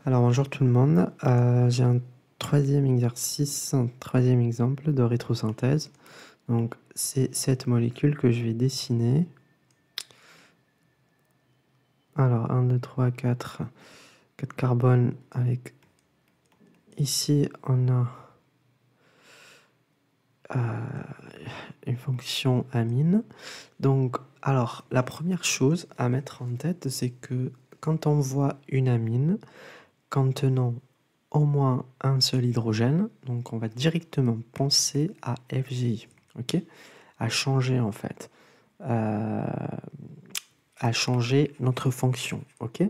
Alors bonjour tout le monde. J'ai un troisième exercice, un troisième exemple de rétrosynthèse. Donc c'est cette molécule que je vais dessiner. Alors 1, 2, 3, 4 carbones avec... Ici on a une fonction amine. Donc alors la première chose à mettre en tête, c'est que quand on voit une amine contenant au moins un seul hydrogène, donc on va directement penser à FGI, ok? À changer en fait, à changer notre fonction, ok?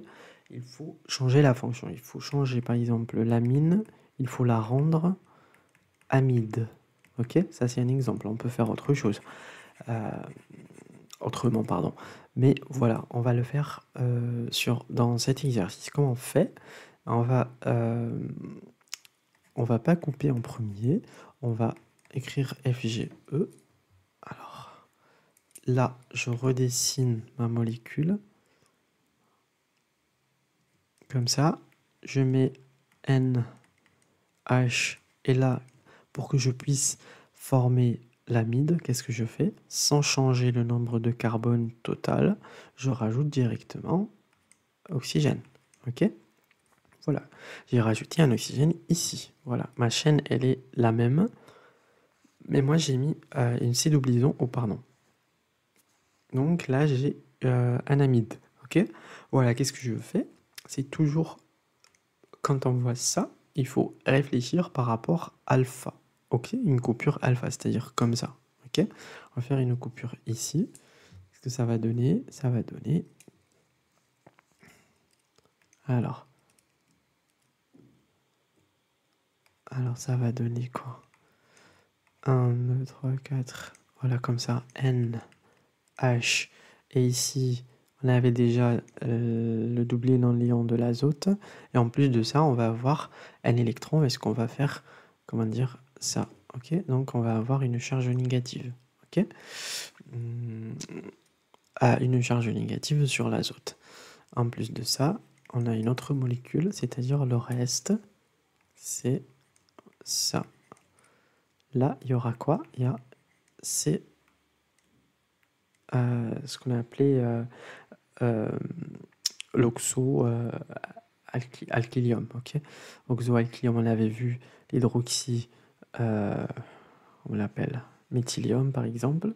Il faut changer la fonction, il faut changer par exemple l'amine, il faut la rendre amide, ok? Ça c'est un exemple, on peut faire autre chose, autrement pardon. Mais voilà, on va le faire dans cet exercice. Comment on fait? On va pas couper en premier, on va écrire FGE. Alors là, je redessine ma molécule. Comme ça, je mets N, H, et là, pour que je puisse former l'amide, qu'est-ce que je fais? Sans changer le nombre de carbone total, je rajoute directement oxygène. Ok? Voilà, j'ai rajouté un oxygène ici. Voilà, ma chaîne, elle est la même. Mais moi, j'ai mis une C doublison au pardon. Donc là, j'ai un amide. Ok? Voilà, qu'est-ce que je fais? C'est toujours, quand on voit ça, il faut réfléchir par rapport alpha. Ok? Une coupure alpha, c'est-à-dire comme ça. Ok? On va faire une coupure ici. Qu'est-ce que ça va donner? Ça va donner... Alors ça va donner quoi? 1, 2, 3, 4. Voilà, comme ça. N, H. Et ici, on avait déjà le doublé non liant de l'azote. Et en plus de ça, on va avoir un électron. Est-ce qu'on va faire, comment dire, ça? Ok, donc on va avoir une charge négative. Ok, une charge négative sur l'azote. En plus de ça, on a une autre molécule, c'est-à-dire le reste, c'est ça. Là, il y aura quoi? Il y a ce qu'on a appelé l'oxo alkylium, ok. Oxoalkylium, on avait vu l'hydroxy, on l'appelle méthylium par exemple,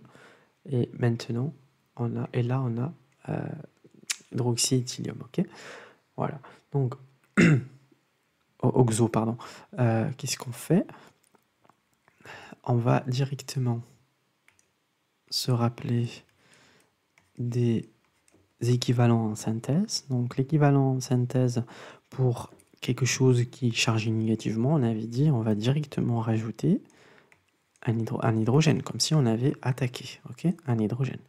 et maintenant là on a hydroxyéthylium, ok. Voilà, donc oxo, pardon. Qu'est-ce qu'on fait? On va directement se rappeler des équivalents en synthèse. Donc l'équivalent en synthèse pour quelque chose qui est chargé négativement, on avait dit, on va directement rajouter un hydrogène, comme si on avait attaqué, ok, un hydrogène.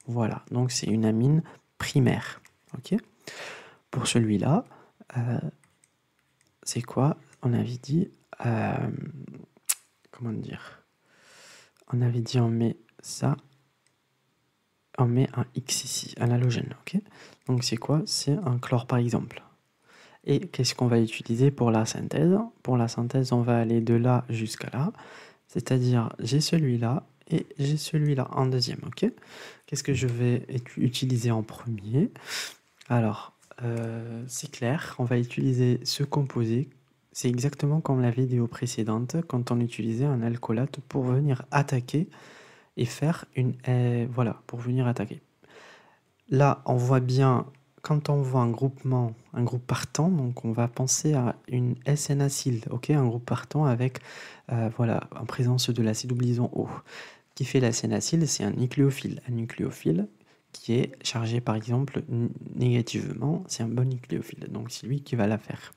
Voilà, donc c'est une amine primaire, ok. Pour celui-là, c'est quoi? On avait dit, comment dire? On avait dit on met ça, on met un X ici, un halogène, ok. Donc c'est quoi? C'est un chlore par exemple. Et qu'est-ce qu'on va utiliser pour la synthèse? Pour la synthèse, on va aller de là jusqu'à là. C'est-à-dire, j'ai celui-là et j'ai celui-là en deuxième, ok? Qu'est-ce que je vais utiliser en premier? Alors, c'est clair, on va utiliser ce composé. C'est exactement comme la vidéo précédente, quand on utilisait un alcoolate pour venir attaquer et faire une... voilà, pour venir attaquer. Là, on voit bien, quand on voit un groupe partant, donc on va penser à une SN-acyle, ok, un groupe partant avec, voilà, en présence de l'acide doublison O. Qui fait la SN-acyle, c'est un nucléophile. Un nucléophile qui est chargé, par exemple, négativement, c'est un bon nucléophile. Donc c'est lui qui va la faire.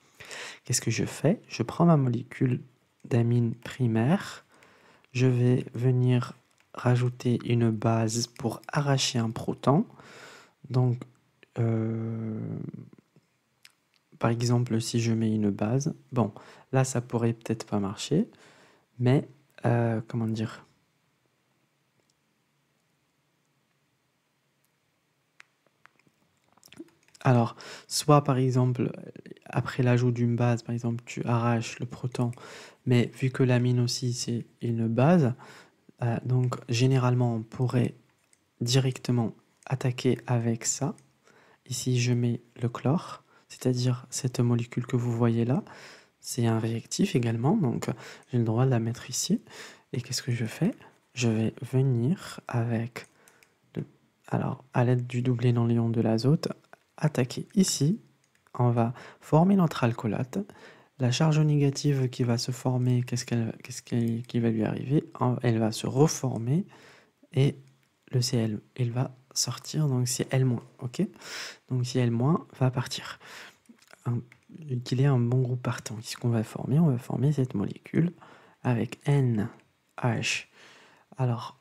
Qu'est-ce que je fais? Je prends ma molécule d'amine primaire, je vais venir rajouter une base pour arracher un proton. Donc, par exemple, si je mets une base, bon, là, ça pourrait peut-être pas marcher, mais, comment dire? Alors, soit par exemple, après l'ajout d'une base, par exemple, tu arraches le proton, mais vu que l'amine aussi c'est une base, donc généralement on pourrait directement attaquer avec ça. Ici je mets le chlore, c'est-à-dire cette molécule que vous voyez là, c'est un réactif également, donc j'ai le droit de la mettre ici. Et qu'est-ce que je fais? Je vais venir avec, alors à l'aide du doublé non liant de l'azote, attaquer ici. On va former notre alcoolate. La charge négative qui va se former, qui va lui arriver? Elle va se reformer et le Cl, il va sortir, donc c'est L-, ok? Donc si L- va partir. Qu'il ait un bon groupe partant. Qu'est-ce qu'on va former? On va former cette molécule avec NH. Alors,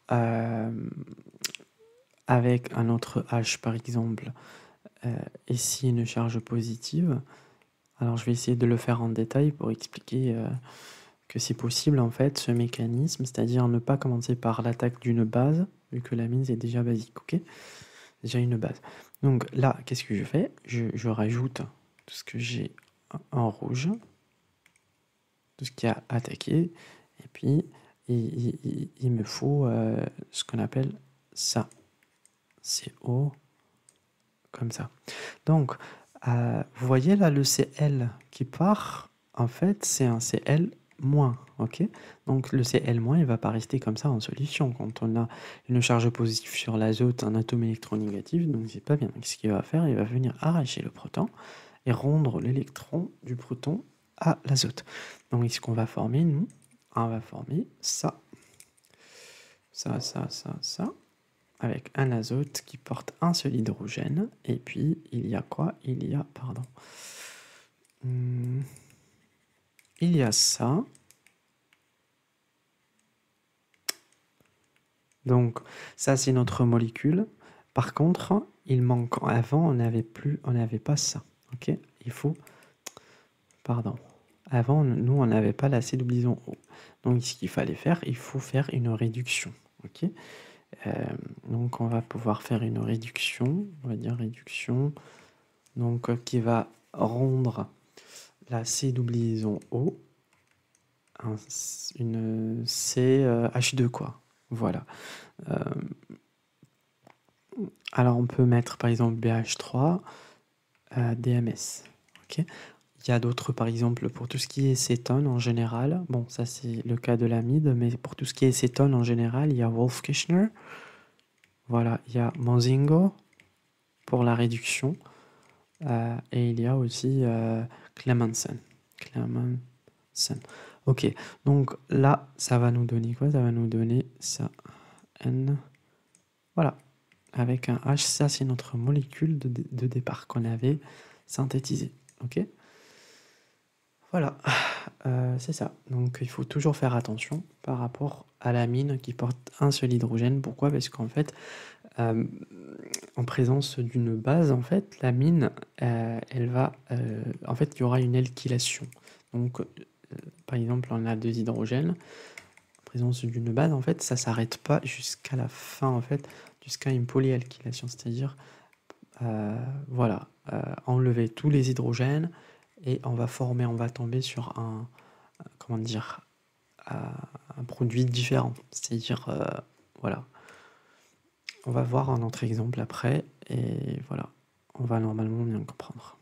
avec un autre H par exemple, ici une charge positive. Alors je vais essayer de le faire en détail pour expliquer que c'est possible en fait ce mécanisme, c'est-à-dire ne pas commencer par l'attaque d'une base, vu que l'amine c'est déjà basique, ok? Déjà une base. Donc là, qu'est-ce que je fais? Je rajoute tout ce que j'ai en rouge, tout ce qui a attaqué, et puis il me faut ce qu'on appelle ça, CO, comme ça. Donc, vous voyez là le Cl qui part, en fait c'est un Cl-, ok? Donc le Cl-, il va pas rester comme ça en solution. Quand on a une charge positive sur l'azote, un atome électronégatif, donc c'est pas bien. Donc, ce qu'il va faire, il va venir arracher le proton et rendre l'électron du proton à l'azote. Donc ce qu'on va former, nous, on va former ça, avec un azote qui porte un seul hydrogène. Et puis, il y a quoi? Il y a, pardon, il y a ça. Donc, ça, c'est notre molécule. Par contre, il manque, avant, on n'avait pas ça. Ok? Il faut, pardon. Avant, nous, on n'avait pas la C doublison O. Donc, ce qu'il fallait faire, il faut faire une réduction. Ok? Donc, on va pouvoir faire une réduction. On va dire réduction. Donc, qui va rendre la C doublison O une CH2, quoi. Voilà. Alors, on peut mettre, par exemple, BH3, DMS. Ok? Il y a d'autres, par exemple, pour tout ce qui est cétone en général. Bon, ça c'est le cas de l'amide, mais pour tout ce qui est cétone en général, il y a Wolff-Kishner. Voilà, il y a Mozingo pour la réduction. Et il y a aussi Clemenson. Ok, donc là, ça va nous donner quoi? Ça va nous donner ça. N. Voilà, avec un H, ça c'est notre molécule de départ qu'on avait synthétisée. Ok? Voilà, c'est ça. Donc il faut toujours faire attention par rapport à l'amine qui porte un seul hydrogène. Pourquoi? Parce qu'en fait, en présence d'une base, en fait, l'amine, elle va, en fait, il y aura une alkylation. Donc, par exemple, on a 2 hydrogènes. En présence d'une base, en fait, ça s'arrête pas jusqu'à la fin, en fait, jusqu'à une polyalkylation, c'est-à-dire, voilà, enlever tous les hydrogènes et on va tomber sur un, comment dire, un produit différent. C'est-à-dire, voilà. On va voir un autre exemple après et voilà, on va normalement bien comprendre.